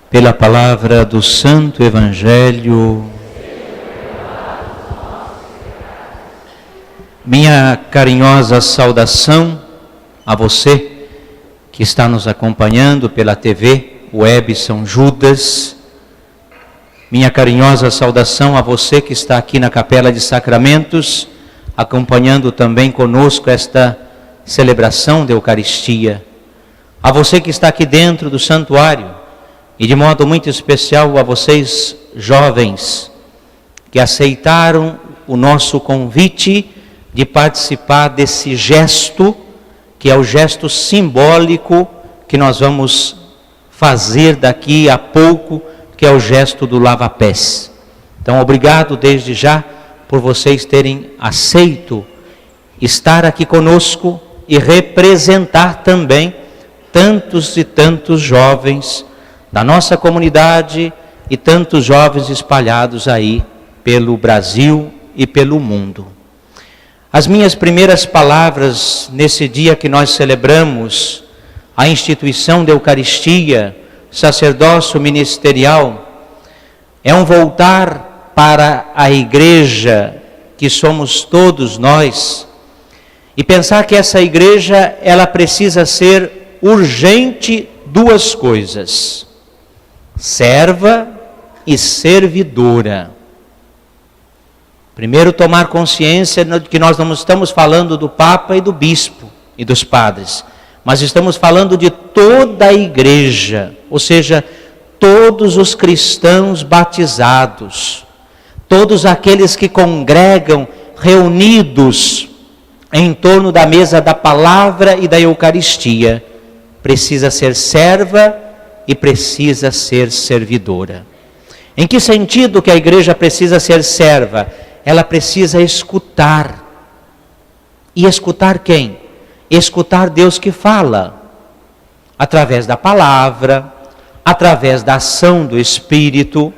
Pela palavra do Santo Evangelho. Minha carinhosa saudação a você que está nos acompanhando pela TV Web São Judas. Minha carinhosa saudação a você que está aqui na Capela de Sacramentos, acompanhando também conosco esta celebração da Eucaristia. A você que está aqui dentro do santuário, e de modo muito especial a vocês jovens que aceitaram o nosso convite de participar desse gesto, que é o gesto simbólico que nós vamos fazer daqui a pouco, que é o gesto do lava-pés. Então, obrigado desde já por vocês terem aceito estar aqui conosco e representar também tantos e tantos jovens da nossa comunidade e tantos jovens espalhados aí pelo Brasil e pelo mundo. As minhas primeiras palavras nesse dia que nós celebramos a instituição da Eucaristia, sacerdócio ministerial, é um voltar para a igreja que somos todos nós e pensar que essa igreja, ela precisa ser urgente duas coisas: serva e servidora. Primeiro, tomar consciência de que nós não estamos falando do Papa e do Bispo e dos padres, mas estamos falando de toda a igreja, ou seja, todos os cristãos batizados, todos aqueles que congregam reunidos em torno da mesa da palavra e da Eucaristia, precisa ser serva e precisa ser servidora. Em que sentido que a igreja precisa ser serva? Ela precisa escutar. E escutar quem? Escutar Deus que fala, através da palavra, através da ação do Espírito,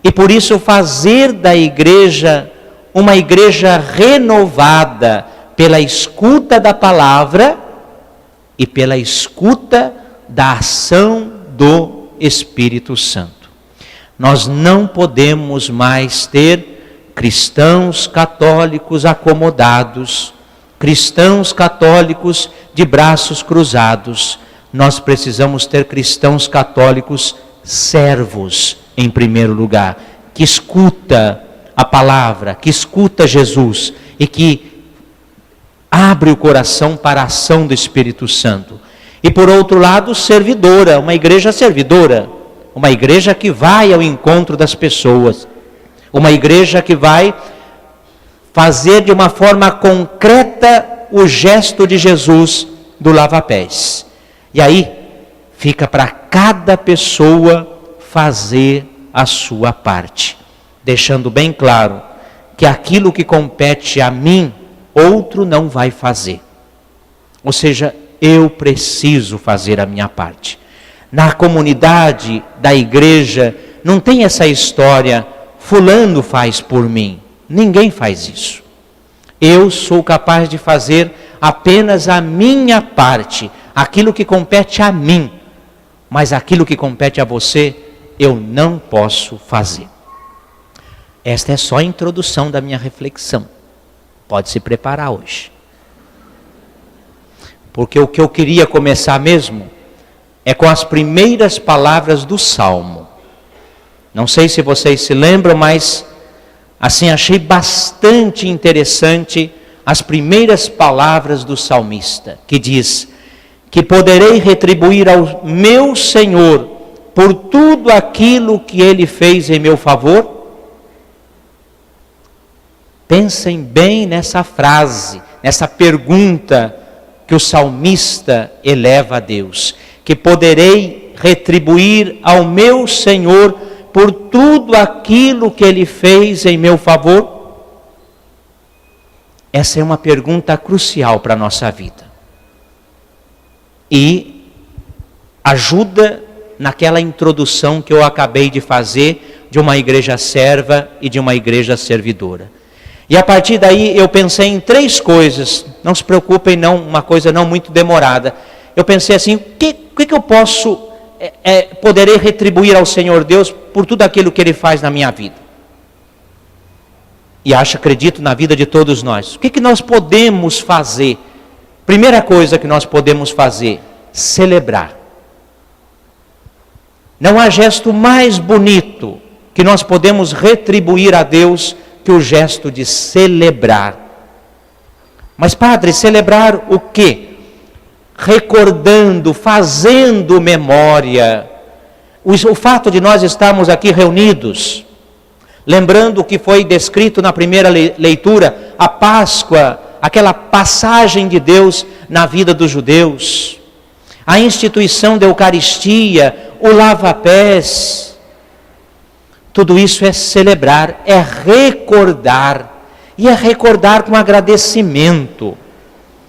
e por isso fazer da igreja uma igreja renovada pela escuta da palavra e pela escuta da ação do Espírito Santo. Nós não podemos mais ter cristãos católicos acomodados, cristãos católicos de braços cruzados. Nós precisamos ter cristãos católicos servos, em primeiro lugar, que escuta a palavra, que escuta Jesus e que abre o coração para a ação do Espírito Santo. E por outro lado, servidora, uma igreja servidora, uma igreja que vai ao encontro das pessoas, uma igreja que vai fazer de uma forma concreta o gesto de Jesus do lava-pés. E aí, fica para cada pessoa fazer a sua parte, deixando bem claro que aquilo que compete a mim, outro não vai fazer. Ou seja, eu preciso fazer a minha parte. Na comunidade da igreja, não tem essa história, fulano faz por mim. Ninguém faz isso. Eu sou capaz de fazer apenas a minha parte, aquilo que compete a mim. Mas aquilo que compete a você, eu não posso fazer. Esta é só a introdução da minha reflexão. Pode se preparar hoje. Porque o que eu queria começar mesmo é com as primeiras palavras do Salmo. Não sei se vocês se lembram, mas assim achei bastante interessante as primeiras palavras do salmista, que diz que poderei retribuir ao meu Senhor por tudo aquilo que Ele fez em meu favor. Pensem bem nessa frase, nessa pergunta que o salmista eleva a Deus, que poderei retribuir ao meu Senhor por tudo aquilo que Ele fez em meu favor? Essa é uma pergunta crucial para a nossa vida. E ajuda naquela introdução que eu acabei de fazer de uma igreja serva e de uma igreja servidora. E a partir daí eu pensei em 3 coisas, não se preocupem, não, uma coisa não muito demorada. Eu pensei assim, o que eu posso poderei retribuir ao Senhor Deus por tudo aquilo que Ele faz na minha vida. E acredito na vida de todos nós. O que nós podemos fazer? Primeira coisa que nós podemos fazer, celebrar. Não há gesto mais bonito que nós podemos retribuir a Deus que o gesto de celebrar. Mas, padre, celebrar o quê? Recordando, fazendo memória. O fato de nós estarmos aqui reunidos, lembrando o que foi descrito na primeira leitura, a Páscoa, aquela passagem de Deus na vida dos judeus, a instituição da Eucaristia, o lava-pés, tudo isso é celebrar, é recordar, e é recordar com agradecimento.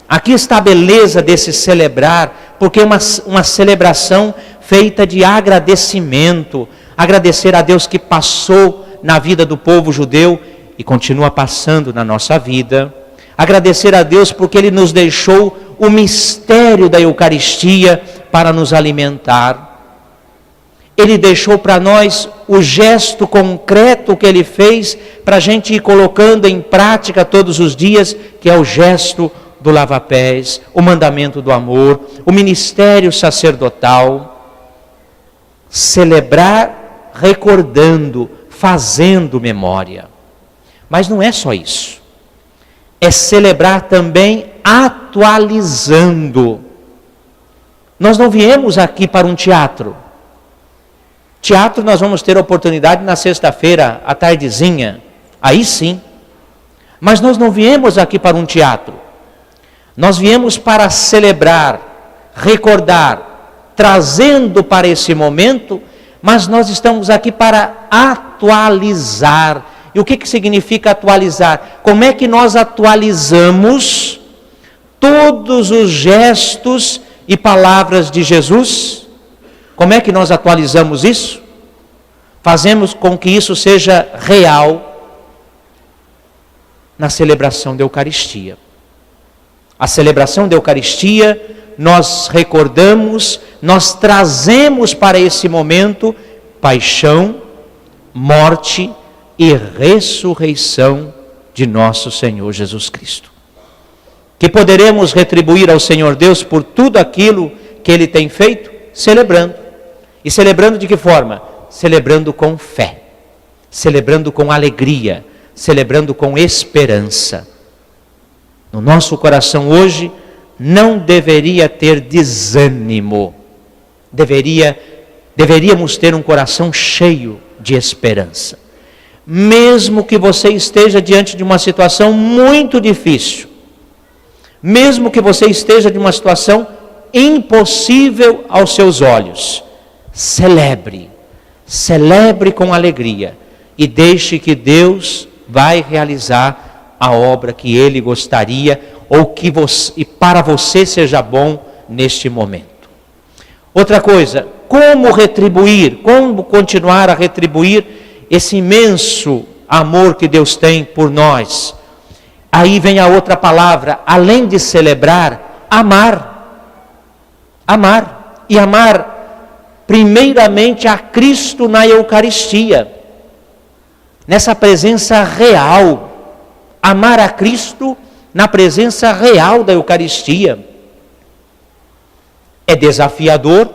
Aqui está a beleza desse celebrar, porque é uma celebração feita de agradecimento, agradecer a Deus que passou na vida do povo judeu e continua passando na nossa vida, agradecer a Deus porque Ele nos deixou o mistério da Eucaristia para nos alimentar. Ele deixou para nós o gesto concreto que Ele fez para a gente ir colocando em prática todos os dias, que é o gesto do lava-pés, o mandamento do amor, o ministério sacerdotal. Celebrar recordando, fazendo memória. Mas não é só isso. É celebrar também atualizando. Nós não viemos aqui para um teatro. Teatro nós vamos ter a oportunidade na sexta-feira, à tardezinha. Aí sim. Mas nós não viemos aqui para um teatro. Nós viemos para celebrar, recordar, trazendo para esse momento, mas nós estamos aqui para atualizar. E o que significa atualizar? Como é que nós atualizamos todos os gestos e palavras de Jesus? Como é que nós atualizamos isso? Fazemos com que isso seja real na celebração da Eucaristia. A celebração da Eucaristia, nós recordamos, nós trazemos para esse momento paixão, morte e ressurreição de nosso Senhor Jesus Cristo. Que poderemos retribuir ao Senhor Deus por tudo aquilo que Ele tem feito, celebrando. E celebrando de que forma? Celebrando com fé, celebrando com alegria, celebrando com esperança. No nosso coração hoje não deveria ter desânimo, deveríamos ter um coração cheio de esperança. Mesmo que você esteja diante de uma situação muito difícil, mesmo que você esteja de uma situação impossível aos seus olhos, celebre com alegria e deixe que Deus vai realizar a obra que Ele gostaria ou que e para você seja bom neste momento. Outra coisa, como retribuir, como continuar a retribuir esse imenso amor que Deus tem por nós? Aí vem a outra palavra, além de celebrar, amar. Amar. E amar primeiramente a Cristo na Eucaristia, nessa presença real. Amar a Cristo na presença real da Eucaristia. É desafiador,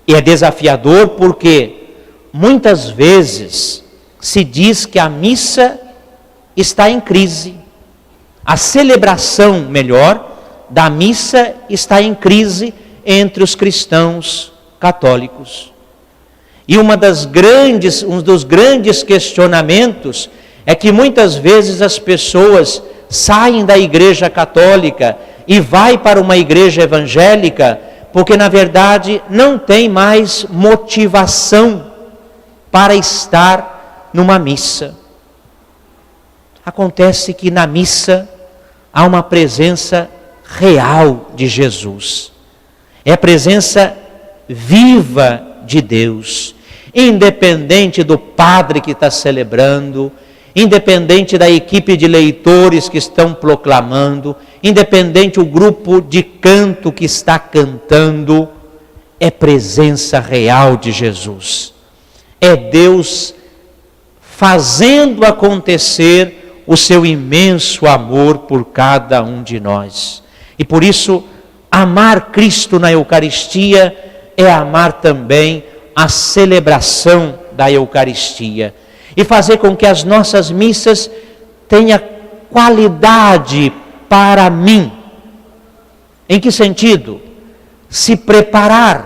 e é desafiador porque muitas vezes se diz que a missa está em crise. A celebração, melhor, da missa está em crise entre os cristãos católicos. E um dos grandes questionamentos é que muitas vezes as pessoas saem da igreja católica e vai para uma igreja evangélica porque na verdade não tem mais motivação para estar numa missa. Acontece que na missa há uma presença real de Jesus. É a presença viva de Deus, independente do padre que está celebrando, independente da equipe de leitores que estão proclamando, independente do grupo de canto que está cantando, é presença real de Jesus. É Deus fazendo acontecer o seu imenso amor por cada um de nós. E por isso, amar Cristo na Eucaristia é amar também a celebração da Eucaristia. E fazer com que as nossas missas tenham qualidade para mim. Em que sentido? Se prepare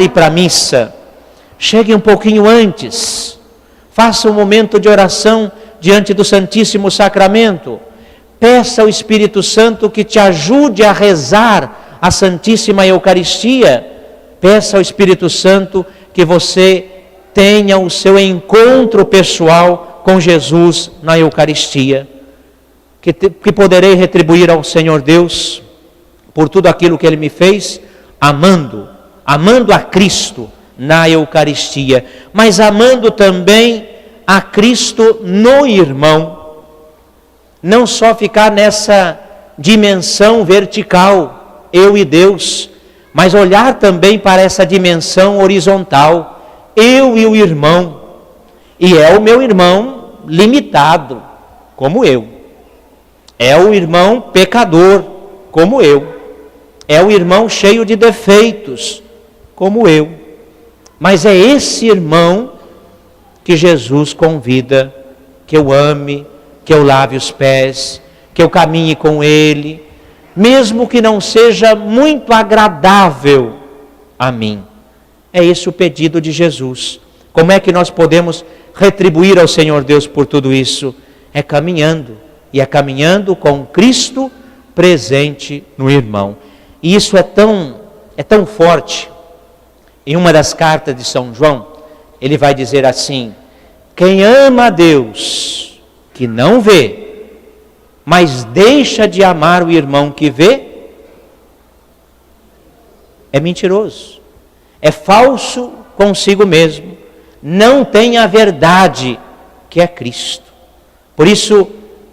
para a missa. Chegue um pouquinho antes. Faça um momento de oração diante do Santíssimo Sacramento. Peça ao Espírito Santo que te ajude a rezar a Santíssima Eucaristia. Peça ao Espírito Santo que você tenha o seu encontro pessoal com Jesus na Eucaristia. Que poderei retribuir ao Senhor Deus por tudo aquilo que Ele me fez, amando a Cristo na Eucaristia, mas amando também a Cristo no irmão. Não só ficar nessa dimensão vertical, eu e Deus, mas olhar também para essa dimensão horizontal, eu e o irmão. E é o meu irmão limitado, como eu. É o irmão pecador, como eu. É o irmão cheio de defeitos, como eu. Mas é esse irmão que Jesus convida que eu ame, que eu lave os pés, que eu caminhe com ele, mesmo que não seja muito agradável a mim. É esse o pedido de Jesus. Como é que nós podemos retribuir ao Senhor Deus por tudo isso? É caminhando, e é caminhando com Cristo presente no irmão. E isso é tão forte. Em uma das cartas de São João, ele vai dizer assim: quem ama a Deus, que não vê, mas deixa de amar o irmão que vê, é mentiroso, é falso consigo mesmo, não tem a verdade que é Cristo. Por isso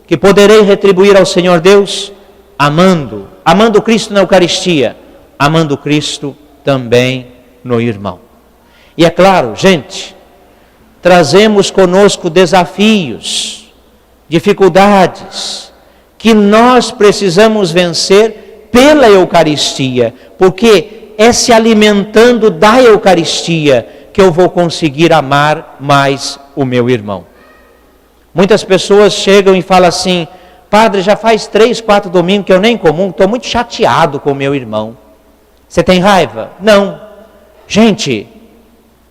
que poderei retribuir ao Senhor Deus amando Cristo na Eucaristia, amando Cristo também no irmão. E é claro, gente, trazemos conosco desafios, dificuldades, que nós precisamos vencer pela Eucaristia, porque é se alimentando da Eucaristia que eu vou conseguir amar mais o meu irmão. Muitas pessoas chegam e falam assim: padre, já faz 3, 4 domingos que eu nem comungo, estou muito chateado com o meu irmão. Você tem raiva? Não. Gente,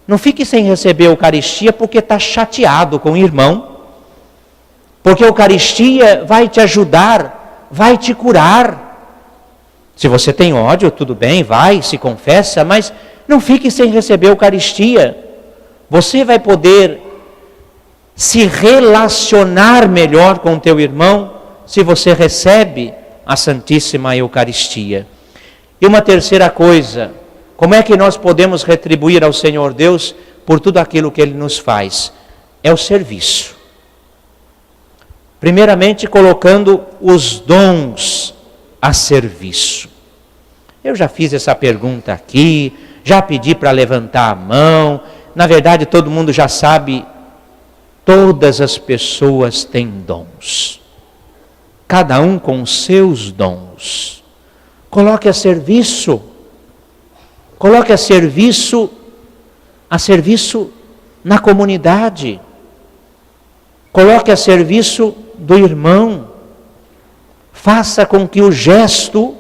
não fique sem receber a Eucaristia porque está chateado com o irmão. Porque a Eucaristia vai te ajudar, vai te curar. Se você tem ódio, tudo bem, vai, se confessa, mas não fique sem receber a Eucaristia. Você vai poder se relacionar melhor com o teu irmão se você recebe a Santíssima Eucaristia. E uma terceira coisa, como é que nós podemos retribuir ao Senhor Deus por tudo aquilo que Ele nos faz? É o serviço. Primeiramente, colocando os dons a serviço. Eu já fiz essa pergunta aqui, já pedi para levantar a mão. Na verdade, todo mundo já sabe, todas as pessoas têm dons. Cada um com seus dons. Coloque a serviço. Coloque a serviço na comunidade. Coloque a serviço do irmão. Faça com que o gesto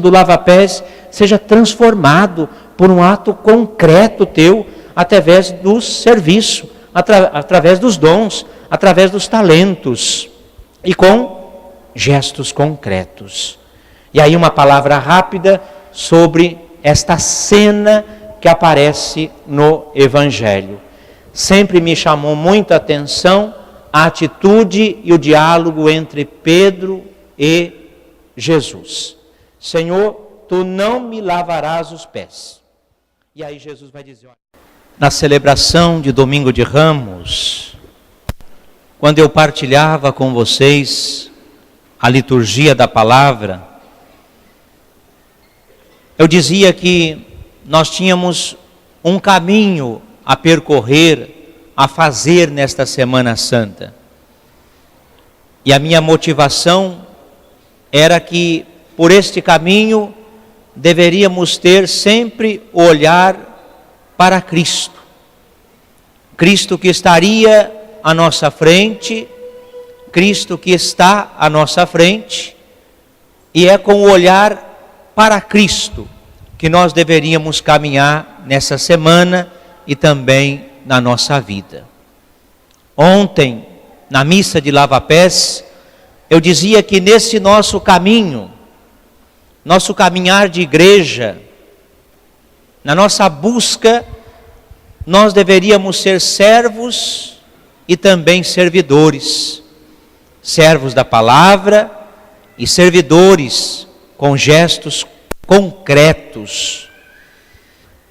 do lava-pés seja transformado por um ato concreto teu, através do serviço, através dos dons, através dos talentos e com gestos concretos. E aí uma palavra rápida sobre esta cena que aparece no Evangelho. Sempre me chamou muita atenção a atitude e o diálogo entre Pedro e Jesus. Senhor, tu não me lavarás os pés. E aí Jesus vai dizer, olha, na celebração de Domingo de Ramos, quando eu partilhava com vocês a liturgia da palavra, eu dizia que nós tínhamos um caminho a percorrer, a fazer nesta Semana Santa. E a minha motivação era que, por este caminho, deveríamos ter sempre o olhar para Cristo. Cristo que estaria à nossa frente, Cristo que está à nossa frente, e é com o olhar para Cristo que nós deveríamos caminhar nessa semana e também na nossa vida. Ontem, na missa de lava-pés, eu dizia que nesse nosso caminho, nosso caminhar de igreja, na nossa busca, nós deveríamos ser servos e também servidores. Servos da palavra e servidores com gestos concretos.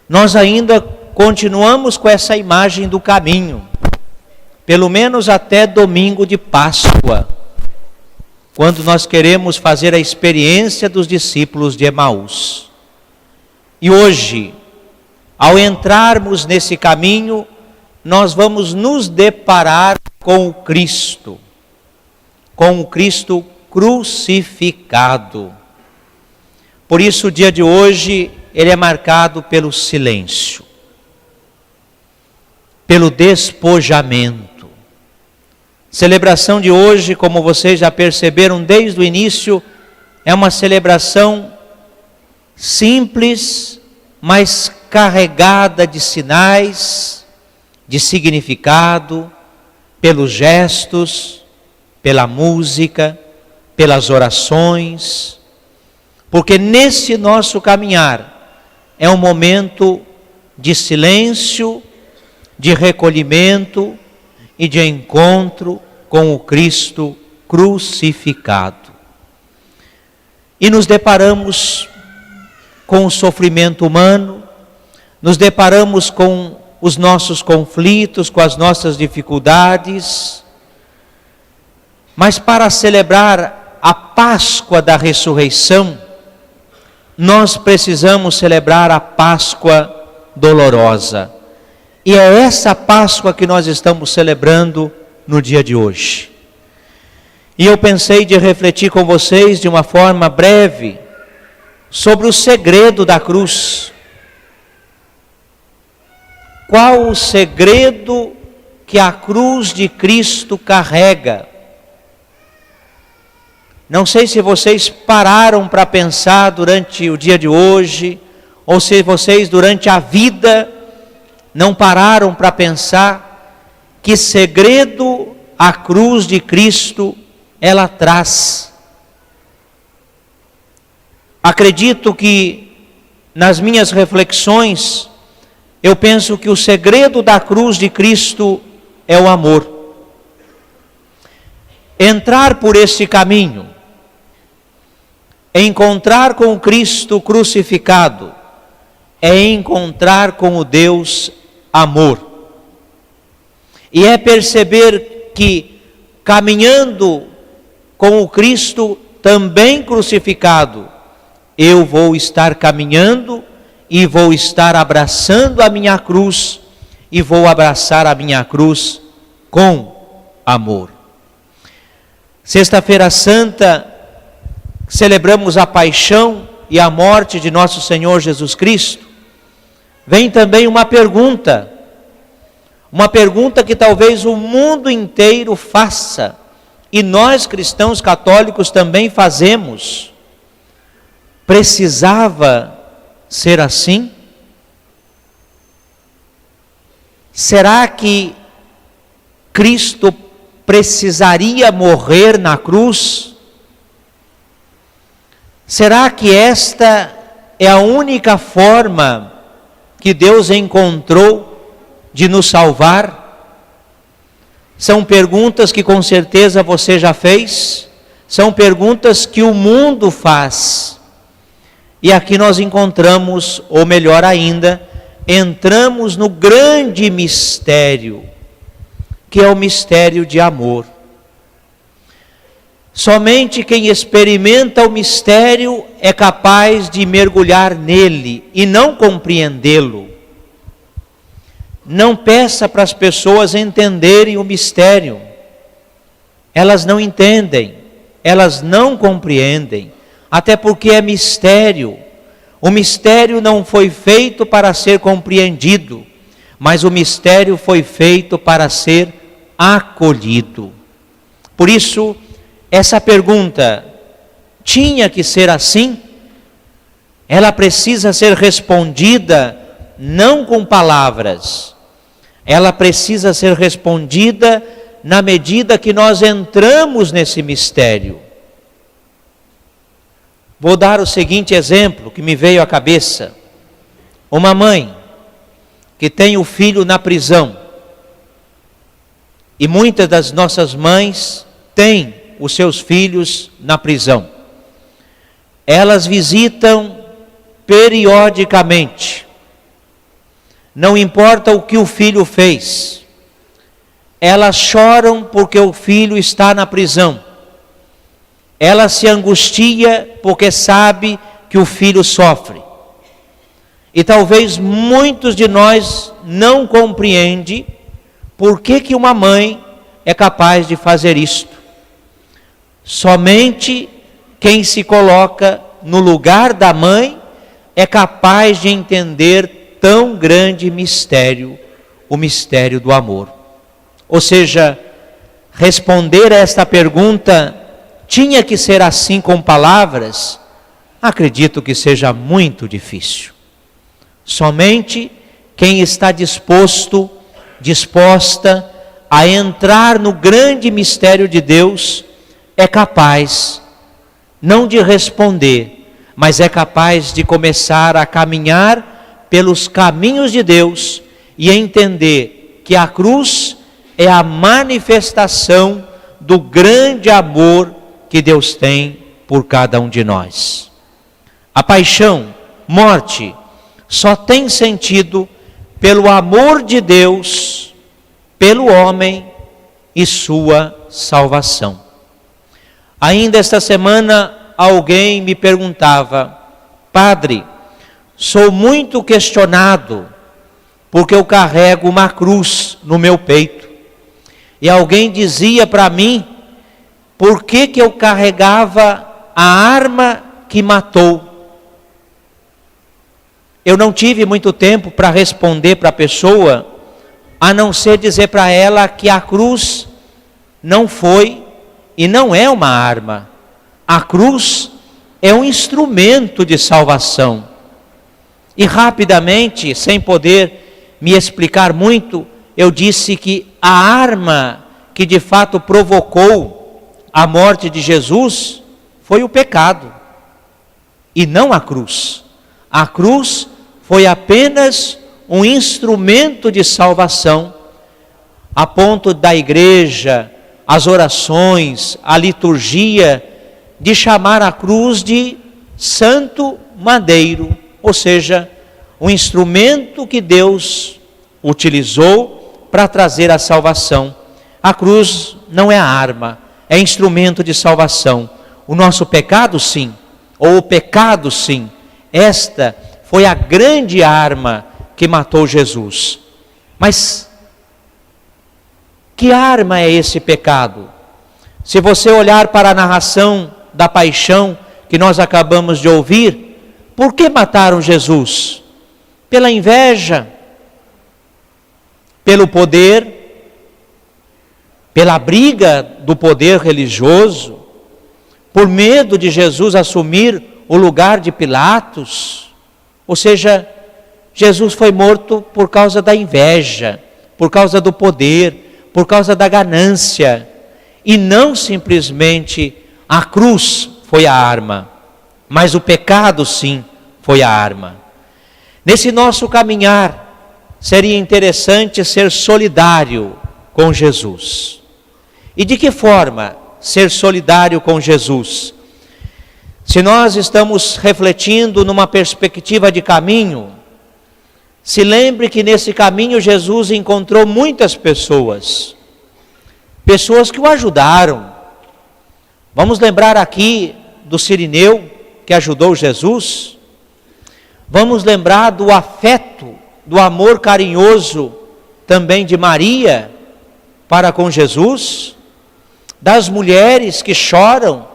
Nós ainda continuamos com essa imagem do caminho, pelo menos até domingo de Páscoa, quando nós queremos fazer a experiência dos discípulos de Emaús. E hoje, ao entrarmos nesse caminho, nós vamos nos deparar com o Cristo crucificado. Por isso o dia de hoje, ele é marcado pelo silêncio, pelo despojamento. Celebração de hoje, como vocês já perceberam desde o início, é uma celebração simples, mas carregada de sinais, de significado, pelos gestos, pela música, pelas orações, porque nesse nosso caminhar é um momento de silêncio, de recolhimento e de encontro com o Cristo crucificado. E nos deparamos com o sofrimento humano, nos deparamos com os nossos conflitos, com as nossas dificuldades, mas para celebrar a Páscoa da ressurreição, nós precisamos celebrar a Páscoa dolorosa. E é essa Páscoa que nós estamos celebrando no dia de hoje. E eu pensei de refletir com vocês de uma forma breve sobre o segredo da cruz. Qual o segredo que a cruz de Cristo carrega? Não sei se vocês pararam para pensar durante o dia de hoje, ou se vocês durante a vida não pararam para pensar que segredo a cruz de Cristo ela traz. Acredito que nas minhas reflexões, eu penso que o segredo da cruz de Cristo é o amor. Entrar por esse caminho, encontrar com o Cristo crucificado, é encontrar com o Deus amor. E é perceber que caminhando com o Cristo também crucificado, eu vou estar caminhando e vou estar abraçando a minha cruz e vou abraçar a minha cruz com amor. Sexta-feira Santa, celebramos a paixão e a morte de nosso Senhor Jesus Cristo. Vem também uma pergunta que talvez o mundo inteiro faça, e nós cristãos católicos também fazemos. Precisava ser assim? Será que Cristo precisaria morrer na cruz? Será que esta é a única forma que Deus encontrou de nos salvar? São perguntas que com certeza você já fez, são perguntas que o mundo faz. E aqui nós encontramos, ou melhor ainda, entramos no grande mistério, que é o mistério de amor. Somente quem experimenta o mistério é capaz de mergulhar nele e não compreendê-lo. Não peça para as pessoas entenderem o mistério. Elas não entendem, elas não compreendem, até porque é mistério. O mistério não foi feito para ser compreendido, mas o mistério foi feito para ser acolhido. Por isso, essa pergunta tinha que ser assim? Ela precisa ser respondida não com palavras. Ela precisa ser respondida na medida que nós entramos nesse mistério. Vou dar o seguinte exemplo que me veio à cabeça. Uma mãe que tem o filho na prisão. E muitas das nossas mães têm os seus filhos na prisão. Elas visitam periodicamente. Não importa o que o filho fez. Elas choram porque o filho está na prisão. Ela se angustia porque sabe que o filho sofre. E talvez muitos de nós não compreendem por que uma mãe é capaz de fazer isto. Somente quem se coloca no lugar da mãe é capaz de entender tão grande mistério, o mistério do amor. Ou seja, responder a esta pergunta tinha que ser assim com palavras? Acredito que seja muito difícil. Somente quem está disposta a entrar no grande mistério de Deus é capaz, não de responder, mas é capaz de começar a caminhar pelos caminhos de Deus e entender que a cruz é a manifestação do grande amor que Deus tem por cada um de nós. A paixão, morte, só tem sentido pelo amor de Deus, pelo homem e sua salvação. Ainda esta semana alguém me perguntava: padre, sou muito questionado porque eu carrego uma cruz no meu peito. E alguém dizia para mim, por que eu carregava a arma que matou? Eu não tive muito tempo para responder para a pessoa, a não ser dizer para ela que a cruz não foi e não é uma arma. A cruz é um instrumento de salvação. E rapidamente, sem poder me explicar muito, eu disse que a arma que de fato provocou a morte de Jesus foi o pecado, e não a cruz. A cruz foi apenas um instrumento de salvação, a ponto da igreja, as orações, a liturgia, de chamar a cruz de santo madeiro, ou seja, um instrumento que Deus utilizou para trazer a salvação. A cruz não é a arma, é instrumento de salvação. O nosso pecado, sim, ou o pecado, sim. Esta foi a grande arma que matou Jesus. Mas que arma é esse pecado? Se você olhar para a narração da paixão que nós acabamos de ouvir, por que mataram Jesus? Pela inveja, pelo poder, pela briga do poder religioso, por medo de Jesus assumir o lugar de Pilatos. Ou seja, Jesus foi morto por causa da inveja, por causa do poder, por causa da ganância, e não simplesmente a cruz foi a arma, mas o pecado sim foi a arma. Nesse nosso caminhar, seria interessante ser solidário com Jesus. E de que forma ser solidário com Jesus? Se nós estamos refletindo numa perspectiva de caminho, se lembre que nesse caminho Jesus encontrou muitas pessoas que o ajudaram, Vamos lembrar aqui do Cirineu, que ajudou Jesus. Vamos lembrar do afeto, do amor carinhoso também de Maria para com Jesus, das mulheres que choram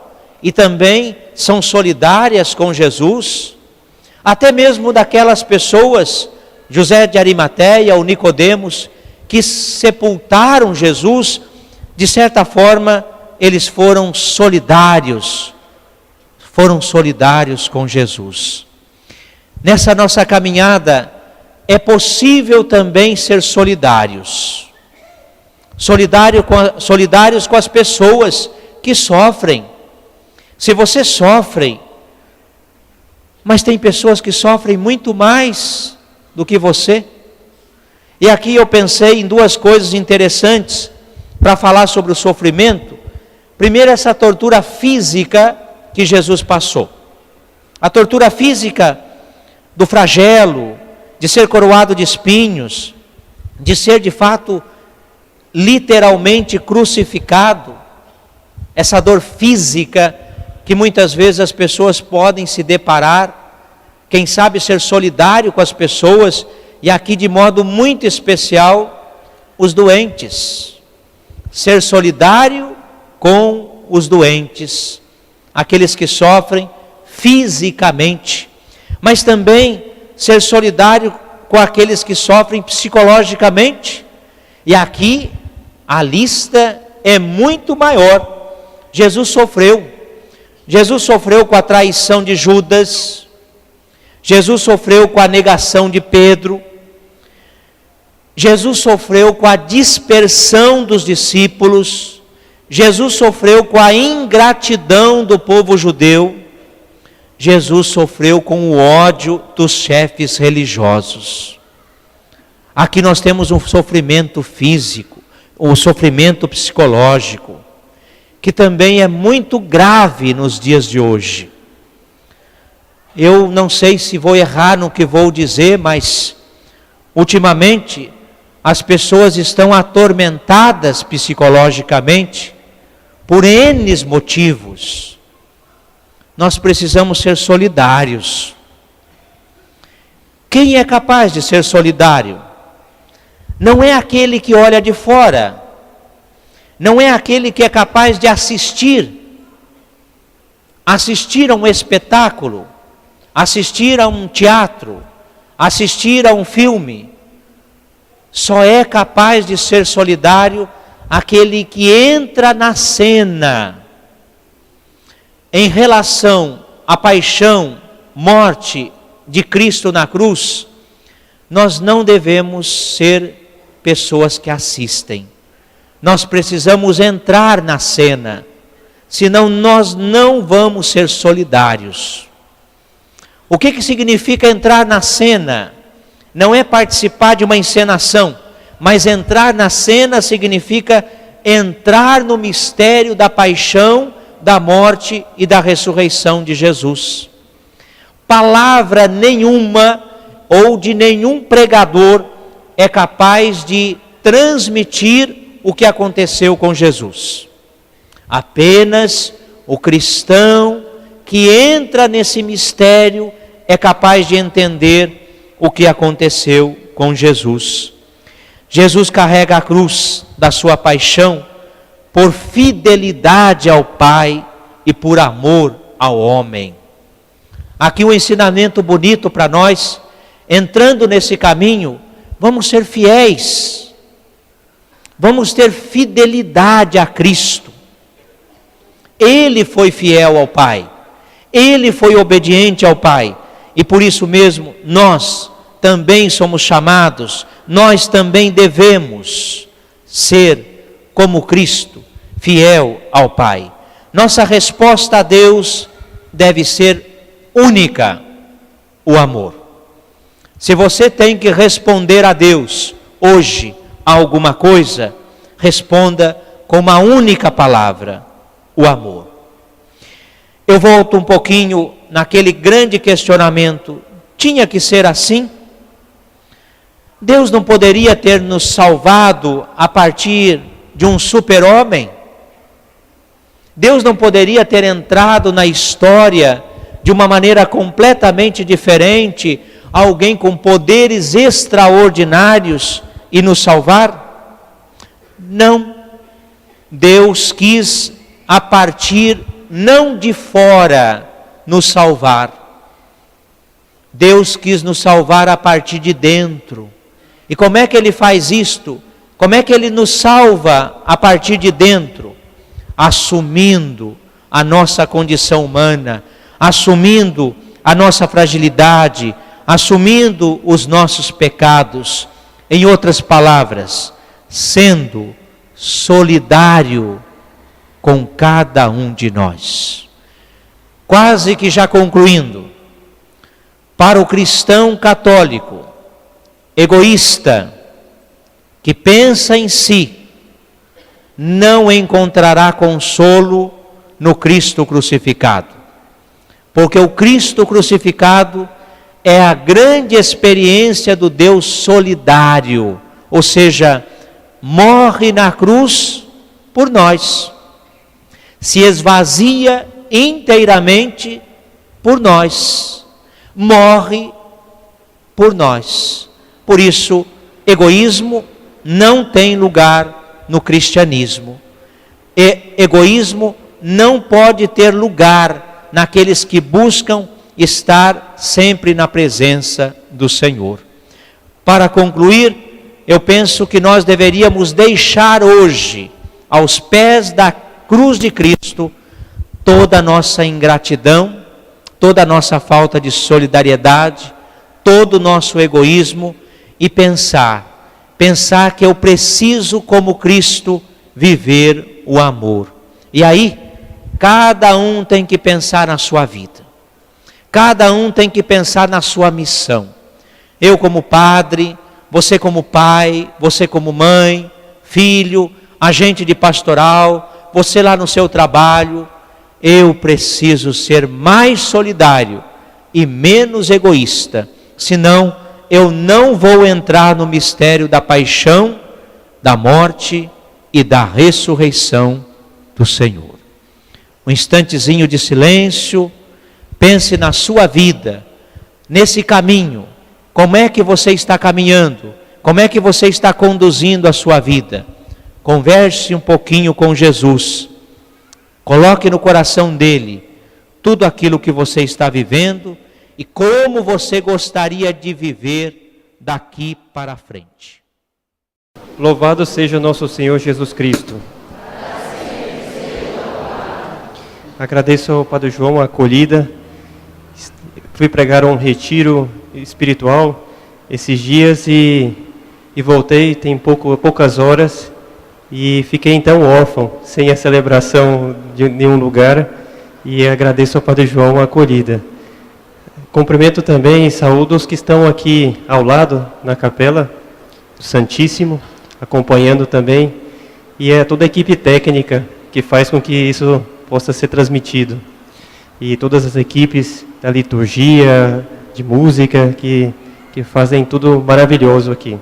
e também são solidárias com Jesus, até mesmo daquelas pessoas, José de Arimateia ou Nicodemos, que sepultaram Jesus. De certa forma, eles foram solidários com Jesus. Nessa nossa caminhada, é possível também ser solidários. Solidários com as pessoas que sofrem. Se você sofre, mas tem pessoas que sofrem muito mais do que você. E aqui eu pensei em duas coisas interessantes para falar sobre o sofrimento. Primeiro, essa tortura física que Jesus passou. A tortura física do flagelo, de ser coroado de espinhos, de ser de fato literalmente crucificado. Essa dor física que muitas vezes as pessoas podem se deparar. Quem sabe ser solidário com as pessoas, e aqui de modo muito especial, os doentes. Ser solidário com os doentes, aqueles que sofrem fisicamente, mas também ser solidário com aqueles que sofrem psicologicamente. E aqui a lista é muito maior. Jesus sofreu com a traição de Judas, Jesus sofreu com a negação de Pedro, Jesus sofreu com a dispersão dos discípulos, Jesus sofreu com a ingratidão do povo judeu, Jesus sofreu com o ódio dos chefes religiosos. Aqui nós temos um sofrimento físico, um sofrimento psicológico, que também é muito grave nos dias de hoje. Eu não sei se vou errar no que vou dizer, mas ultimamente as pessoas estão atormentadas psicologicamente por N motivos. Nós precisamos ser solidários. Quem é capaz de ser solidário? Não é aquele que olha de fora, não é aquele que é capaz de assistir a um espetáculo, assistir a um teatro, assistir a um filme. Só é capaz de ser solidário aquele que entra na cena em relação à paixão, morte de Cristo na cruz. Nós não devemos ser pessoas que assistem. Nós precisamos entrar na cena, senão nós não vamos ser solidários. O que significa entrar na cena? Não é participar de uma encenação, mas entrar na cena significa entrar no mistério da paixão, da morte e da ressurreição de Jesus. Palavra nenhuma ou de nenhum pregador é capaz de transmitir o que aconteceu com Jesus. Apenas o cristão que entra nesse mistério é capaz de entender o que aconteceu com Jesus. Jesus carrega a cruz da sua paixão por fidelidade ao Pai e por amor ao homem. Aqui um ensinamento bonito para nós. Entrando nesse caminho, vamos ser fiéis, vamos ter fidelidade a Cristo. Ele foi fiel ao Pai, ele foi obediente ao Pai, e por isso mesmo nós também somos chamados, nós também devemos ser como Cristo, fiel ao Pai. Nossa resposta a Deus deve ser única: o amor. Se você tem que responder a Deus hoje a alguma coisa, responda com uma única palavra: o amor. Eu volto um pouquinho naquele grande questionamento: tinha que ser assim? Deus não poderia ter nos salvado a partir de um super-homem? Deus não poderia ter entrado na história de uma maneira completamente diferente, alguém com poderes extraordinários e nos salvar? Não. Deus quis, a partir não de fora, nos salvar. Deus quis nos salvar a partir de dentro. E como é que Ele faz isto? Como é que Ele nos salva a partir de dentro? Assumindo a nossa condição humana, assumindo a nossa fragilidade, assumindo os nossos pecados. Em outras palavras, sendo solidário com cada um de nós. Quase que já concluindo, para o cristão católico, egoísta, que pensa em si, não encontrará consolo no Cristo crucificado. Porque o Cristo crucificado é a grande experiência do Deus solidário, ou seja, morre na cruz por nós, se esvazia inteiramente por nós, morre por nós. Por isso, egoísmo não tem lugar no cristianismo. Egoísmo não pode ter lugar naqueles que buscam estar sempre na presença do Senhor. Para concluir, eu penso que nós deveríamos deixar hoje, aos pés da cruz de Cristo, toda a nossa ingratidão, toda a nossa falta de solidariedade, todo o nosso egoísmo e pensar que eu preciso, como Cristo, viver o amor. E aí, cada um tem que pensar na sua vida. Cada um tem que pensar na sua missão. Eu como padre, você como pai, você como mãe, filho, agente de pastoral, você lá no seu trabalho. Eu preciso ser mais solidário e menos egoísta, senão eu não vou entrar no mistério da paixão, da morte e da ressurreição do Senhor. Um instantezinho de silêncio, pense na sua vida, nesse caminho. Como é que você está caminhando? Como é que você está conduzindo a sua vida? Converse um pouquinho com Jesus. Coloque no coração dele tudo aquilo que você está vivendo e como você gostaria de viver daqui para frente. Louvado seja nosso Senhor Jesus Cristo. Agradeço ao Padre João a acolhida. Fui pregar um retiro espiritual esses dias e voltei, tem poucas horas, e fiquei então órfão, sem a celebração de nenhum lugar, e agradeço ao Padre João a acolhida. Cumprimento também e saúdo os que estão aqui ao lado, na capela do Santíssimo, acompanhando também, e é toda a equipe técnica que faz com que isso possa ser transmitido. E todas as equipes da liturgia, de música, que fazem tudo maravilhoso aqui.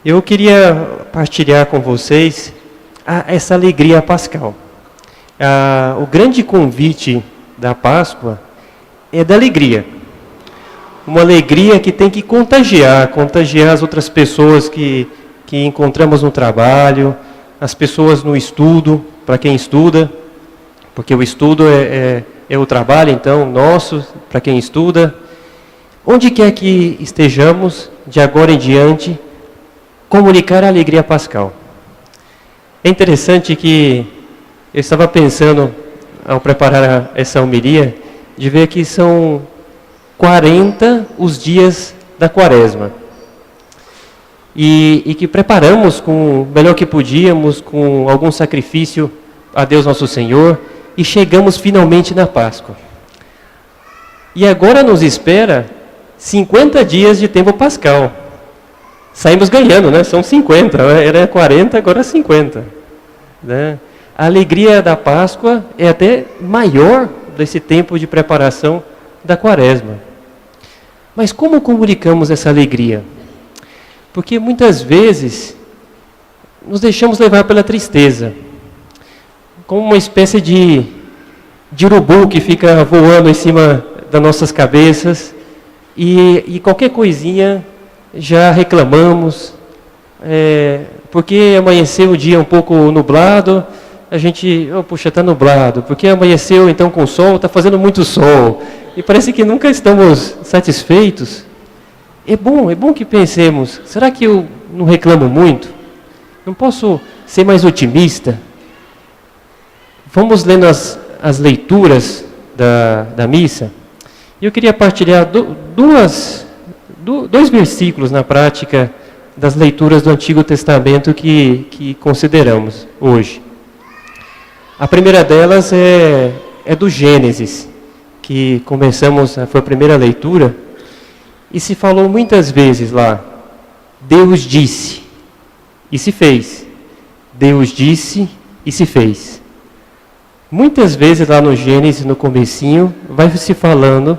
Eu queria partilhar com vocês essa alegria pascal. O grande convite da Páscoa é da alegria. Uma alegria que tem que contagiar as outras pessoas que encontramos no trabalho, as pessoas no estudo, para quem estuda, porque o estudo é o trabalho, então, nosso, para quem estuda. Onde quer que estejamos, de agora em diante, comunicar a alegria pascal. É interessante que eu estava pensando, ao preparar essa homilia, de ver que são 40 os dias da Quaresma. E que preparamos com o melhor que podíamos, com algum sacrifício a Deus Nosso Senhor, e chegamos finalmente na Páscoa. E agora nos espera 50 dias de tempo pascal. Saímos ganhando, né? São 50, era 40, agora 50. Né? A alegria da Páscoa é até maior desse tempo de preparação da Quaresma. Mas como comunicamos essa alegria? Porque muitas vezes nos deixamos levar pela tristeza. como uma espécie de urubu que fica voando em cima das nossas cabeças e qualquer coisinha já reclamamos, porque amanheceu o dia um pouco nublado, a gente, puxa, está nublado, porque amanheceu então com sol, está fazendo muito sol, e parece que nunca estamos satisfeitos. É bom que pensemos, será que eu não reclamo muito? Não posso ser mais otimista? Vamos lendo as leituras da missa. E eu queria partilhar dois versículos na prática das leituras do Antigo Testamento que consideramos hoje. A primeira delas é do Gênesis, que começamos, foi a primeira leitura, e se falou muitas vezes lá, Deus disse, e se fez. Deus disse, e se fez. Muitas vezes lá no Gênesis, no comecinho, vai se falando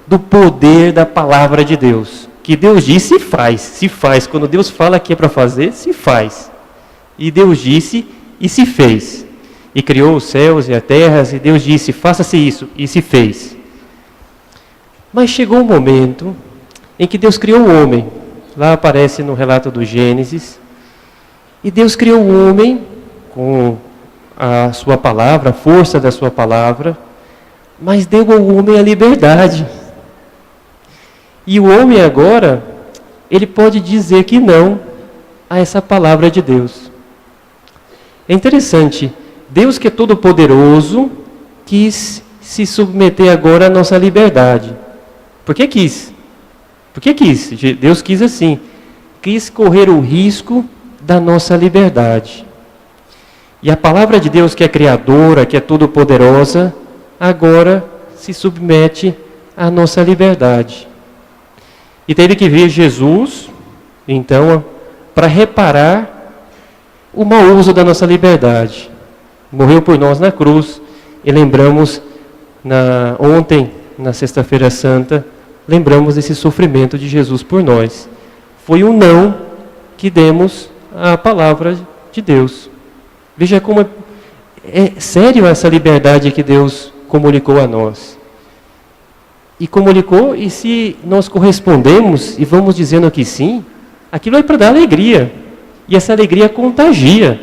do poder da palavra de Deus. Que Deus disse e faz, se faz. Quando Deus fala que é para fazer, se faz. E Deus disse e se fez. E criou os céus e a terra, e Deus disse, faça-se isso, e se fez. Mas chegou um momento em que Deus criou o homem. Lá aparece no relato do Gênesis. E Deus criou o homem com a sua palavra, a força da sua palavra, mas deu ao homem a liberdade. E o homem agora, ele pode dizer que não a essa palavra de Deus. É interessante, Deus que é todo poderoso, quis se submeter agora à nossa liberdade. Por que quis? Por que quis? Deus quis assim, quis correr o risco da nossa liberdade. E a palavra de Deus, que é criadora, que é todo-poderosa, agora se submete à nossa liberdade. E teve que vir Jesus, então, para reparar o mau uso da nossa liberdade. Morreu por nós na cruz, e lembramos, ontem, na Sexta-feira Santa, lembramos desse sofrimento de Jesus por nós. Foi um não que demos à palavra de Deus. Veja como é sério essa liberdade que Deus comunicou a nós. E comunicou, e se nós correspondemos e vamos dizendo que sim, aquilo é para dar alegria. E essa alegria contagia.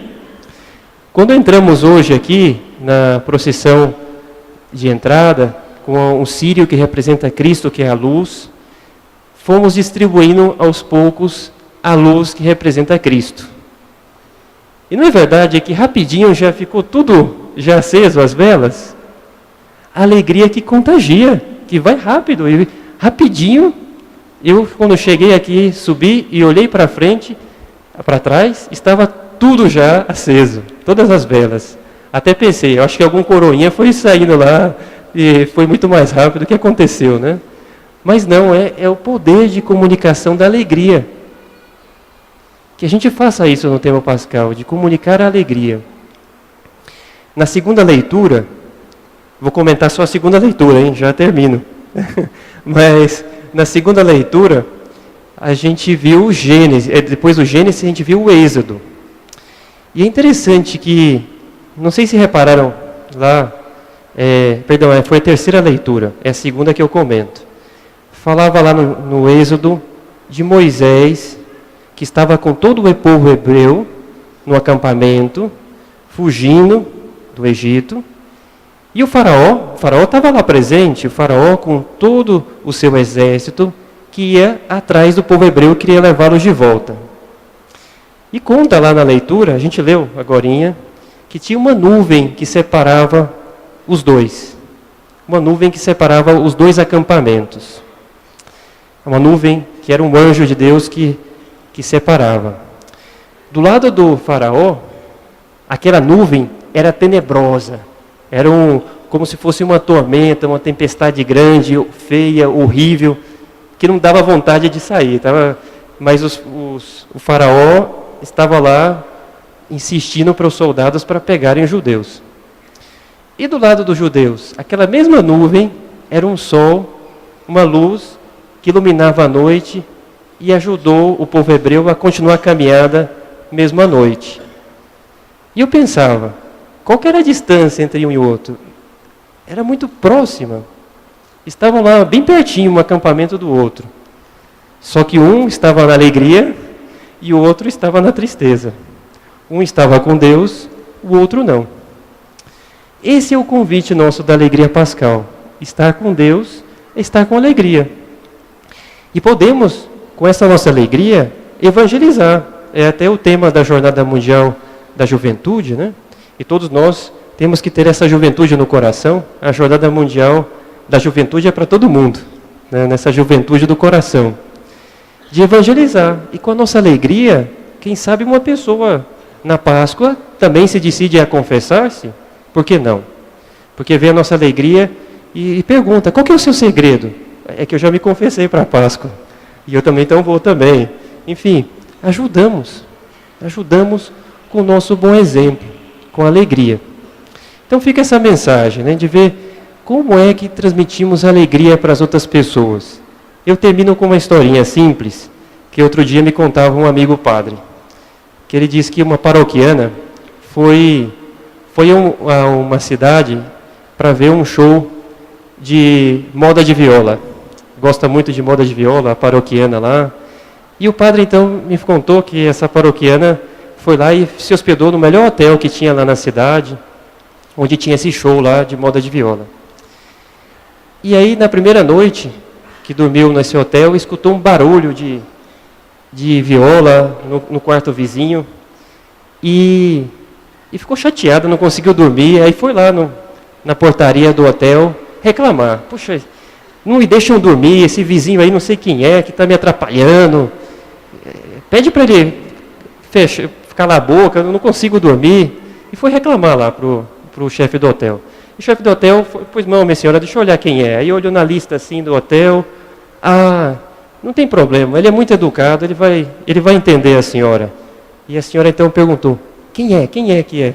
Quando entramos hoje aqui na procissão de entrada, com um círio que representa Cristo, que é a luz, fomos distribuindo aos poucos a luz que representa Cristo. E não é verdade que rapidinho já ficou tudo já aceso, as velas? A alegria que contagia, que vai rápido. E rapidinho, eu quando cheguei aqui, subi e olhei para frente, para trás, estava tudo já aceso, todas as velas. Até pensei, eu acho que algum coroinha foi saindo lá e foi muito mais rápido. O que aconteceu, né? Mas não, é o poder de comunicação da alegria. Que a gente faça isso no tema pascal, de comunicar a alegria. Na segunda leitura, vou comentar só a segunda leitura, hein? Já termino. Mas na segunda leitura, a gente viu o Gênesis, depois do Gênesis a gente viu o Êxodo. E é interessante que, não sei se repararam lá, foi a terceira leitura, é a segunda que eu comento. Falava lá no Êxodo de Moisés, que estava com todo o povo hebreu no acampamento, fugindo do Egito. E o faraó estava lá presente, o faraó com todo o seu exército, que ia atrás do povo hebreu e queria levá-los de volta. E conta lá na leitura, a gente leu agorinha, que tinha uma nuvem que separava os dois. Uma nuvem que separava os dois acampamentos. Uma nuvem que era um anjo de Deus que separava. Do lado do faraó, aquela nuvem era tenebrosa, era como se fosse uma tormenta, uma tempestade grande, feia, horrível, que não dava vontade de sair. Mas o faraó estava lá insistindo para os soldados para pegarem os judeus. E do lado dos judeus, aquela mesma nuvem era um sol, uma luz que iluminava a noite e ajudou o povo hebreu a continuar a caminhada mesmo à noite. E eu pensava, qual que era a distância entre um e outro? Era muito próxima. Estavam lá bem pertinho, um acampamento do outro. Só que um estava na alegria e o outro estava na tristeza. Um estava com Deus, o outro não. Esse é o convite nosso da alegria pascal. Estar com Deus é estar com alegria. E podemos, com essa nossa alegria, evangelizar. É até o tema da Jornada Mundial da Juventude, né? E todos nós temos que ter essa juventude no coração. A Jornada Mundial da Juventude é para todo mundo, né? Nessa juventude do coração. De evangelizar. E com a nossa alegria, quem sabe uma pessoa na Páscoa também se decide a confessar-se? Por que não? Porque vê a nossa alegria e pergunta, qual que é o seu segredo? É que eu já me confessei para a Páscoa. E eu também então vou também. Enfim, ajudamos com o nosso bom exemplo, com alegria. Então fica essa mensagem, né, de ver como é que transmitimos alegria para as outras pessoas. Eu termino com uma historinha simples, que outro dia me contava um amigo padre, que ele disse que uma paroquiana foi a uma cidade para ver um show de moda de viola. Gosta muito de moda de viola, a paroquiana lá. E o padre então me contou que essa paroquiana foi lá e se hospedou no melhor hotel que tinha lá na cidade, onde tinha esse show lá de moda de viola. E aí na primeira noite que dormiu nesse hotel, escutou um barulho de viola no quarto vizinho e ficou chateado, não conseguiu dormir. Aí foi lá na portaria do hotel reclamar. Puxa, não me deixam dormir, esse vizinho aí não sei quem é, que está me atrapalhando. Pede para ele calar a boca, eu não consigo dormir. E foi reclamar lá para o chefe do hotel. E o chefe do hotel, pois não, minha senhora, deixa eu olhar quem é. Aí olhou na lista assim do hotel. Ah, não tem problema, ele é muito educado, ele vai entender a senhora. E a senhora então perguntou, quem é que é?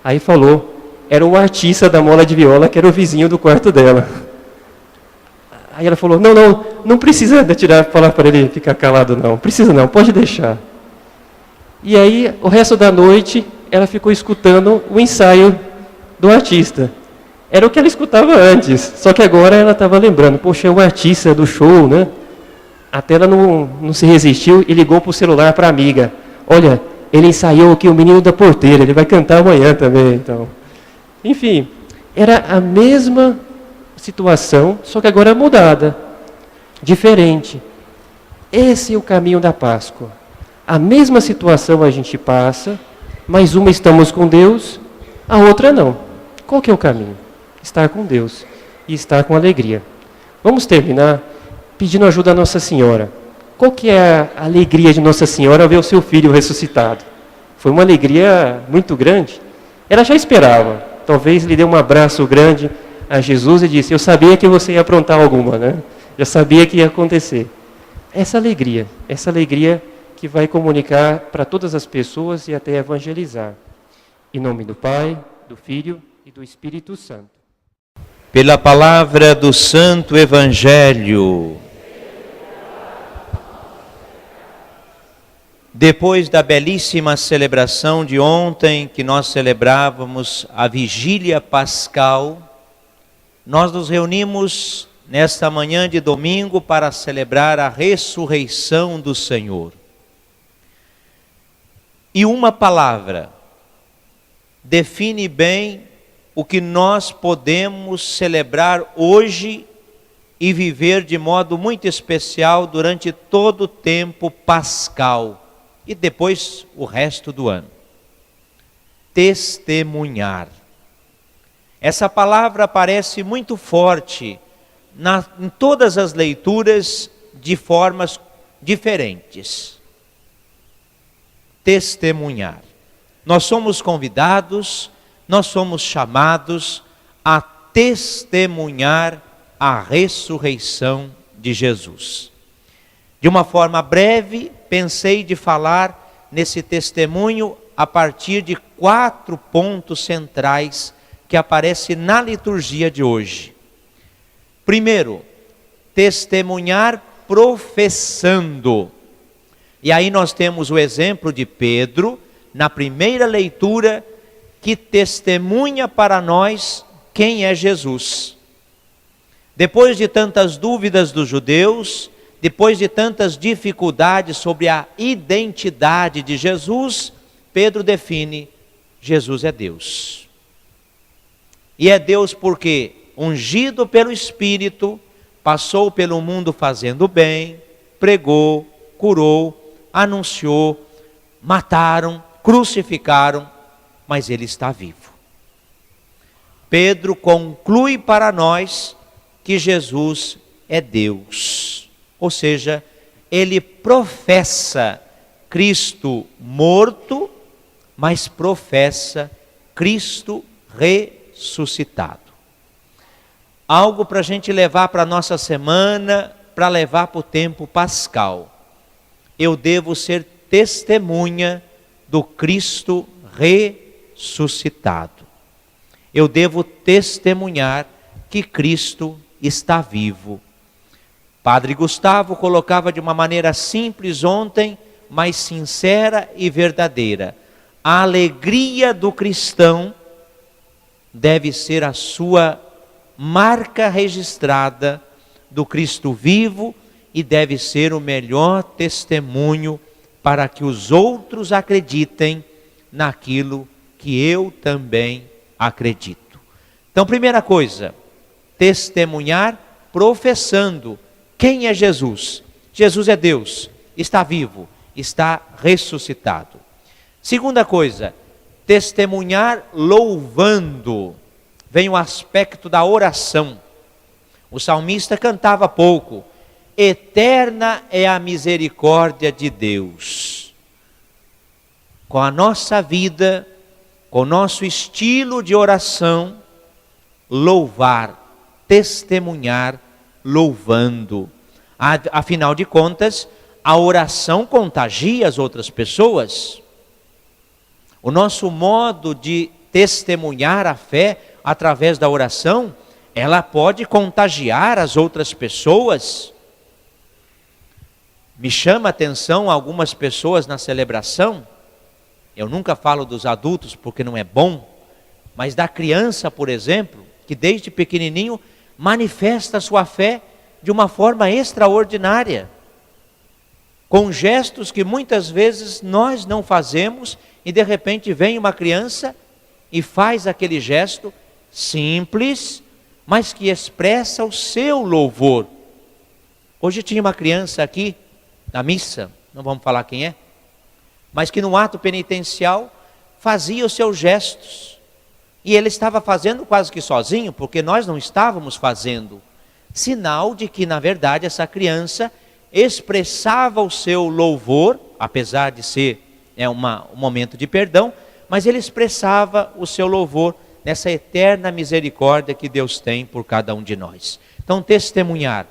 Aí falou, era o artista da mola de viola, que era o vizinho do quarto dela. Aí ela falou, não precisa falar para ele ficar calado não, precisa não, pode deixar. E aí, o resto da noite, ela ficou escutando o ensaio do artista. Era o que ela escutava antes, só que agora ela estava lembrando, poxa, é o artista do show, né? Até ela não se resistiu e ligou para o celular para a amiga. Olha, ele ensaiou aqui o Menino da Porteira, ele vai cantar amanhã também. Então. Enfim, era a mesma situação, só que agora mudada, diferente. Esse é o caminho da Páscoa. A mesma situação a gente passa, mas uma estamos com Deus, a outra não. Qual que é o caminho? Estar com Deus e estar com alegria. Vamos terminar pedindo ajuda a Nossa Senhora. Qual que é a alegria de Nossa Senhora ao ver o seu filho ressuscitado? Foi uma alegria muito grande. Ela já esperava. Talvez lhe deu um abraço grande a Jesus e disse, eu sabia que você ia aprontar alguma, né? Já sabia que ia acontecer. Essa alegria que vai comunicar para todas as pessoas e até evangelizar. Em nome do Pai, do Filho e do Espírito Santo. Pela palavra do Santo Evangelho. Depois da belíssima celebração de ontem, que nós celebrávamos a Vigília Pascal, nós nos reunimos nesta manhã de domingo para celebrar a ressurreição do Senhor. E uma palavra define bem o que nós podemos celebrar hoje e viver de modo muito especial durante todo o tempo pascal e depois o resto do ano. Testemunhar. Essa palavra aparece muito forte em todas as leituras de formas diferentes. Testemunhar. Nós somos convidados, nós somos chamados a testemunhar a ressurreição de Jesus. De uma forma breve, pensei de falar nesse testemunho a partir de 4 pontos centrais que aparecem na liturgia de hoje. Primeiro, testemunhar professando. E aí nós temos o exemplo de Pedro, na primeira leitura, que testemunha para nós quem é Jesus. Depois de tantas dúvidas dos judeus, depois de tantas dificuldades sobre a identidade de Jesus, Pedro define: Jesus é Deus. E é Deus porque, ungido pelo Espírito, passou pelo mundo fazendo bem, pregou, curou, anunciou, mataram, crucificaram, mas Ele está vivo. Pedro conclui para nós que Jesus é Deus. Ou seja, ele professa Cristo morto, mas professa Cristo ressuscitado. Algo para a gente levar para a nossa semana, para levar para o tempo pascal. Eu devo ser testemunha do Cristo ressuscitado. Eu devo testemunhar que Cristo está vivo. Padre Gustavo colocava de uma maneira simples ontem, mas sincera e verdadeira. A alegria do cristão deve ser a sua marca registrada do Cristo vivo e deve ser o melhor testemunho para que os outros acreditem naquilo que eu também acredito. Então, primeira coisa, testemunhar professando quem é Jesus. Jesus é Deus, está vivo, está ressuscitado. Segunda coisa, testemunhar louvando. Vem o aspecto da oração. O salmista cantava pouco: eterna é a misericórdia de Deus. Com a nossa vida, com o nosso estilo de oração, louvar, testemunhar, louvando. Afinal de contas, a oração contagia as outras pessoas. O nosso modo de testemunhar a fé através da oração, ela pode contagiar as outras pessoas. Me chama a atenção algumas pessoas na celebração, eu nunca falo dos adultos porque não é bom, mas da criança, por exemplo, que desde pequenininho manifesta a sua fé de uma forma extraordinária, com gestos que muitas vezes nós não fazemos, e de repente vem uma criança e faz aquele gesto simples, mas que expressa o seu louvor. Hoje tinha uma criança aqui na missa, não vamos falar quem é, mas que no ato penitencial fazia os seus gestos, e ele estava fazendo quase que sozinho, porque nós não estávamos fazendo, sinal de que na verdade essa criança expressava o seu louvor, apesar de ser um momento de perdão, mas ele expressava o seu louvor nessa eterna misericórdia que Deus tem por cada um de nós. Então, testemunhar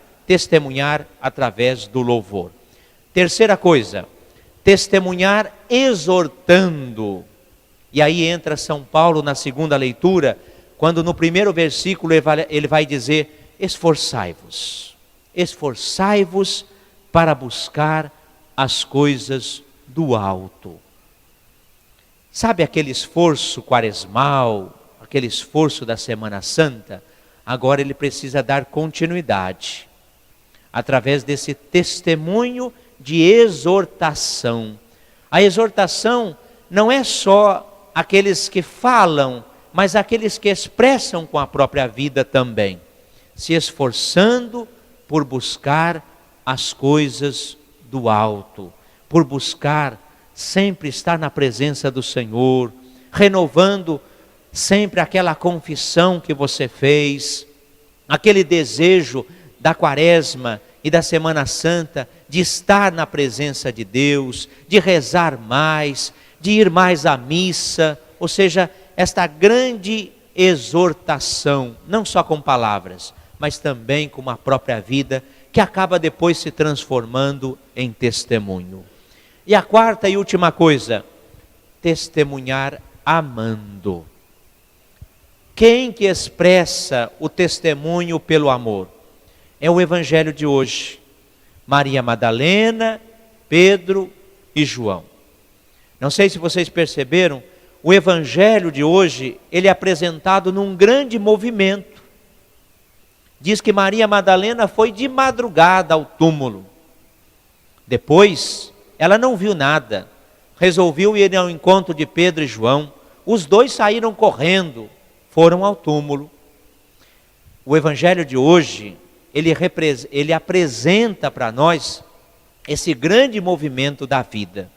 através do louvor. Terceira coisa, testemunhar exortando. E aí entra São Paulo na segunda leitura, quando no primeiro versículo ele vai dizer: esforçai-vos para buscar as coisas do alto. Sabe aquele esforço quaresmal, aquele esforço da Semana Santa? Agora ele precisa dar continuidade, através desse testemunho de exortação. A exortação não é só aqueles que falam, mas aqueles que expressam com a própria vida também, se esforçando por buscar as coisas do alto, por buscar sempre estar na presença do Senhor, renovando sempre aquela confissão que você fez, aquele desejo da Quaresma e da Semana Santa de estar na presença de Deus, de rezar mais, de ir mais à missa, ou seja, esta grande exortação, não só com palavras, mas também com a própria vida, que acaba depois se transformando em testemunho. E a quarta e última coisa, testemunhar amando. Quem que expressa o testemunho pelo amor? É o evangelho de hoje. Maria Madalena, Pedro e João. Não sei se vocês perceberam, o evangelho de hoje, ele é apresentado num grande movimento. Diz que Maria Madalena foi de madrugada ao túmulo. Depois, ela não viu nada. Resolveu ir ao encontro de Pedro e João. Os dois saíram correndo, foram ao túmulo. O evangelho de hoje, ele apresenta para nós esse grande movimento da vida.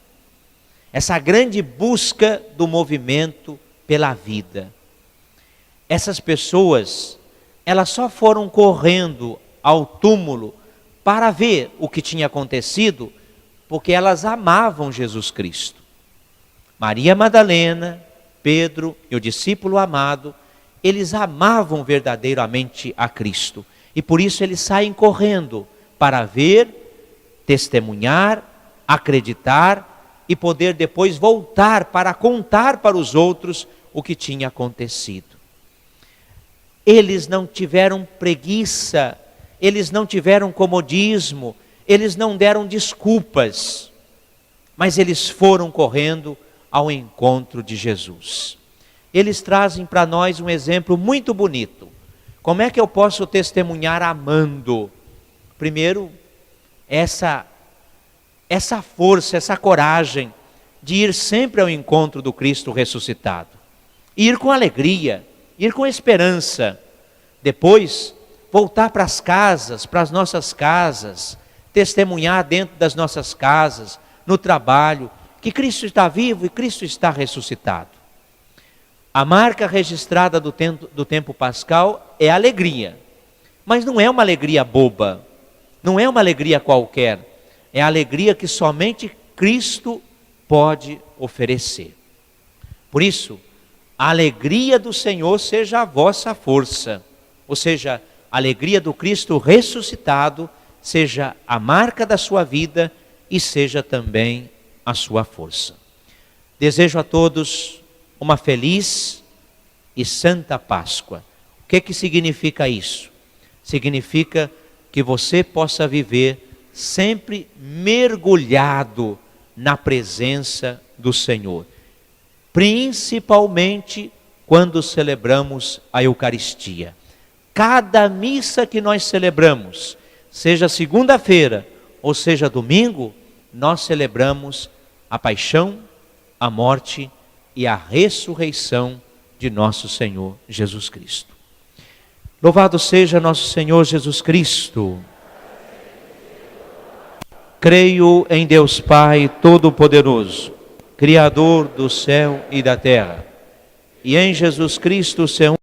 Essa grande busca do movimento pela vida. Essas pessoas, elas só foram correndo ao túmulo para ver o que tinha acontecido, porque elas amavam Jesus Cristo. Maria Madalena, Pedro e o discípulo amado, eles amavam verdadeiramente a Cristo. E por isso eles saem correndo para ver, testemunhar, acreditar e poder depois voltar para contar para os outros o que tinha acontecido. Eles não tiveram preguiça, eles não tiveram comodismo, eles não deram desculpas, mas eles foram correndo ao encontro de Jesus. Eles trazem para nós um exemplo muito bonito. Como é que eu posso testemunhar amando? Primeiro, essa força, essa coragem de ir sempre ao encontro do Cristo ressuscitado. Ir com alegria, ir com esperança. Depois, voltar para as casas, para as nossas casas, testemunhar dentro das nossas casas, no trabalho, que Cristo está vivo e Cristo está ressuscitado. A marca registrada do tempo pascal é alegria, mas não é uma alegria boba, não é uma alegria qualquer, é a alegria que somente Cristo pode oferecer. Por isso, a alegria do Senhor seja a vossa força, ou seja, a alegria do Cristo ressuscitado seja a marca da sua vida e seja também a sua força. Desejo a todos uma feliz e santa Páscoa. O que significa isso? Significa que você possa viver sempre mergulhado na presença do Senhor, principalmente quando celebramos a Eucaristia. Cada missa que nós celebramos, seja segunda-feira ou seja domingo, nós celebramos a paixão, a morte e a ressurreição de nosso Senhor Jesus Cristo. Louvado seja nosso Senhor Jesus Cristo. Creio em Deus Pai Todo-Poderoso, Criador do céu e da terra, e em Jesus Cristo, seu